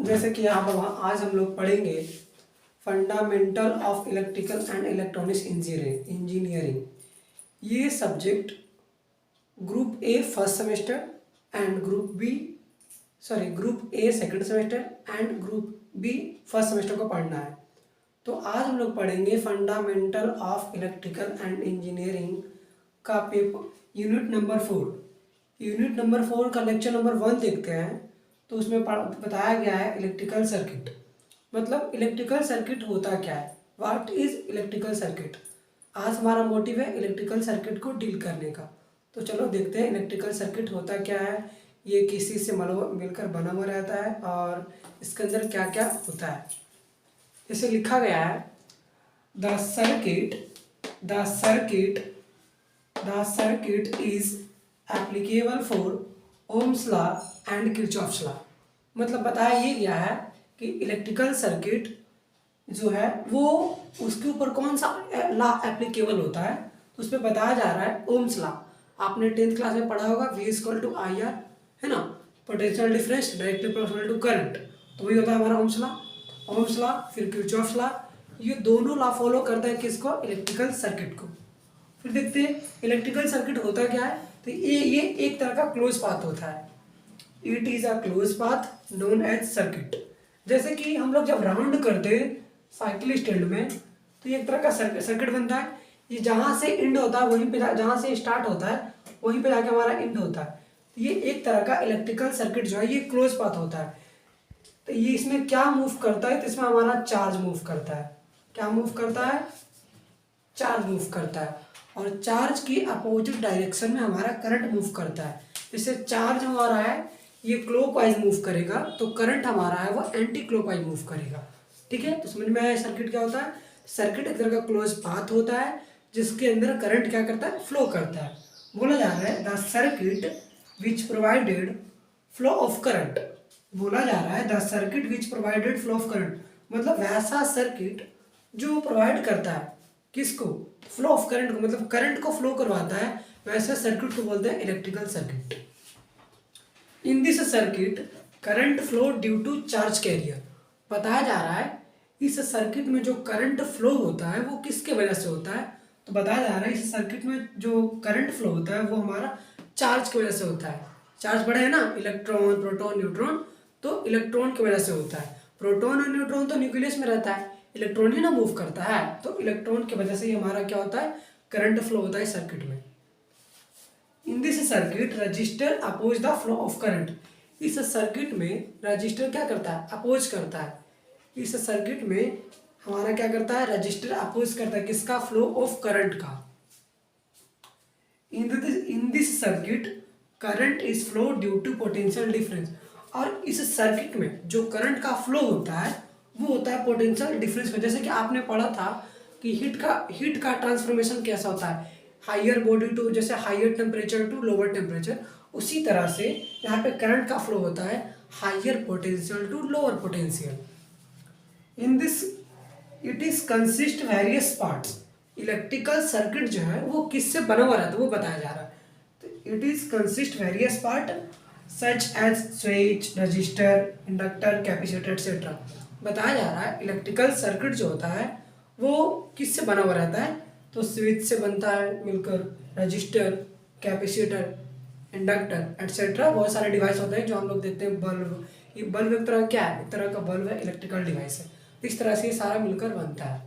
जैसे कि यहाँ पर आज हम लोग पढ़ेंगे fundamental of electrical and electronics engineering. ये subject group A first semester and group A second semester and group B first semester को पढ़ना है। तो आज हम लोग पढ़ेंगे fundamental of electrical and engineering का paper unit number 4। Unit number 4 का लेक्चर नंबर 1 देखते हैं। तो उसमें बताया गया है इलेक्ट्रिकल सर्किट, मतलब इलेक्ट्रिकल सर्किट होता क्या है, व्हाट इज इलेक्ट्रिकल सर्किट। आज हमारा मोटिव है इलेक्ट्रिकल सर्किट को डील करने का। तो चलो देखते हैं इलेक्ट्रिकल सर्किट होता क्या है, ये किसी से मिलकर बना हुआ रहता है और इसके अंदर क्या क्या होता है। जैसे लिखा गया है the circuit is applicable for Ohm's law and Kirchhoff's law. मतलब बताया ये गया है कि इलेक्ट्रिकल सर्किट जो है वो उसके ऊपर कौन सा लॉ एप्लीकेबल होता है, तो उस पर बताया जा रहा है ओम्स लॉ। आपने 10th क्लास में पढ़ा होगा V = IR, है ना, potential difference directly proportional to current. तो वही होता है हमारा ओम्स लॉ। ओम्स लॉ फिर किरचॉफ्स लॉ, ये दोनों लॉ फॉलो करता है किसको, इलेक्ट्रिकल सर्किट को। फिर देखते हैं इलेक्ट्रिकल सर्किट होता क्या है। तो ये एक तरह का क्लोज पाथ होता है। It is a close path known as circuit. जैसे कि हम लोग जब राउंड करते हैं साइकिल स्टैंड में, तो ये एक तरह का सर्किट बनता है। ये जहाँ से एंड होता है वहीं पे, जहाँ से स्टार्ट होता है वहीं पे जाके हमारा एंड होता है। तो ये एक तरह का इलेक्ट्रिकल सर्किट जो है ये क्लोज पाथ होता है। तो ये इसमें क्या मूव करता है, तो इसमें हमारा चार्ज मूव करता है। क्या मूव करता है, चार्ज मूव करता है। और चार्ज की अपोजिट डायरेक्शन में हमारा करंट मूव करता है। जैसे चार्ज हमारा है ये क्लॉकवाइज मूव करेगा, तो करंट हमारा है वो एंटी क्लॉकवाइज मूव करेगा। ठीक है, तो समझ में आया सर्किट क्या होता है। सर्किट एक तरह का क्लोज पाथ होता है जिसके अंदर करंट क्या करता है, फ्लो करता है। बोला जा रहा है the circuit which provided flow of current. बोला जा रहा है the circuit which provided flow of current, मतलब वैसा सर्किट जो प्रोवाइड करता है किसको, फ्लो ऑफ करंट को, मतलब करंट को फ्लो करवाता है, वैसे सर्किट को बोलते हैं electrical circuit. In this circuit current flow due to charge carrier. बताया जा रहा है इस सर्किट में जो करंट फ्लो होता है वो किसके वजह से होता है, तो बताया जा रहा है इस सर्किट में जो करंट फ्लो होता है वो हमारा चार्ज की वजह से होता है। चार्ज बड़ा है ना, इलेक्ट्रॉन प्रोटॉन न्यूट्रॉन, तो इलेक्ट्रॉन की वजह से होता है। प्रोटॉन और न्यूट्रॉन तो न्यूक्लियस में रहता है, इलेक्ट्रॉन ही ना मूव करता है, तो इलेक्ट्रॉन की वजह से ही हमारा क्या होता है, करंट फ्लो होता है सर्किट में। In this circuit resistor oppose the flow of current. इस सर्किट में रजिस्टर क्या करता है, अपोज करता है। इस सर्किट में हमारा क्या करता है, रजिस्टर अपोज करता है किसका, फ्लो ऑफ करंट का। In this circuit current is flow due to potential difference. और इस सर्किट में जो करंट का फ्लो होता है वो होता है पोटेंशियल डिफरेंस में। जैसे कि आपने पढ़ा था कि हीट का ट्रांसफॉर्मेशन कैसा होता है, हायर बॉडी टू, जैसे higher temperature to lower temperature, उसी तरह से यहाँ पे करंट का फ्लो होता है higher potential to lower potential. In this it is consist various parts. Electrical circuit जो है वो किससे बना हुआ रहता है वो बताया जा रहा है। तो it is consist various part such as switch, resistor, inductor, capacitor etcetera. बताया जा रहा है इलेक्ट्रिकल सर्किट जो होता है वो किससे बना हुआ रहता है, तो स्विच से बनता है मिलकर, रजिस्टर, कैपेसिटर, इंडक्टर एक्सेट्रा, बहुत सारे डिवाइस होते हैं जो हम लोग देखते हैं। बल्ब, ये बल्ब एक तरह क्या है, एक तरह का बल्ब है, इलेक्ट्रिकल डिवाइस है। इस तरह से ये सारा मिलकर बनता है।